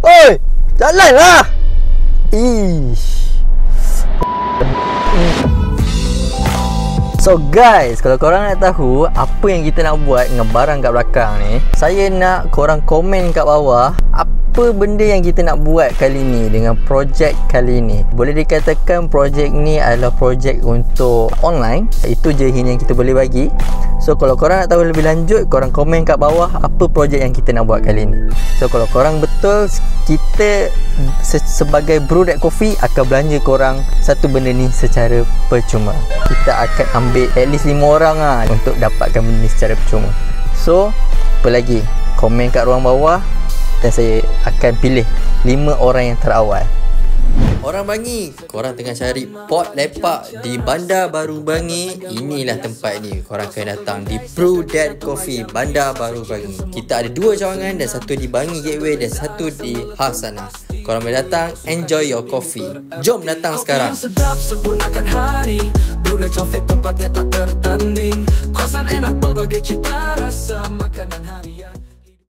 Oi, jalanlah. Ish. So guys, kalau korang nak tahu apa yang kita nak buat dengan barang kat belakang ni, saya nak korang komen kat bawah apa benda yang kita nak buat kali ni dengan projek kali ni. Boleh dikatakan projek ni adalah projek untuk online. Itu je hint yang kita boleh bagi. So kalau korang nak tahu lebih lanjut, korang komen kat bawah apa projek yang kita nak buat kali ni. So kalau korang betul, kita sebagai Brew That Coffee akan belanja korang satu benda ni secara percuma. Kita akan ambil at least 5 orang lah untuk dapatkan benda ni secara percuma. So apa lagi, komen kat ruang bawah dan saya akan pilih 5 orang yang terawal. Orang Bangi, korang tengah cari pot lepak di Bandar Baru Bangi, inilah tempat ni. Korang kena datang di Brew That Coffee Bandar Baru Bangi. Kita ada 2 cawangan, dan satu di Bangi Gateway dan satu di House sana. Korang boleh datang, enjoy your coffee. Jom datang sekarang. Sedap sempurnakan hari, Brew That Coffee tempatnya tak tertanding. Kosan enak berbagai cita rasa.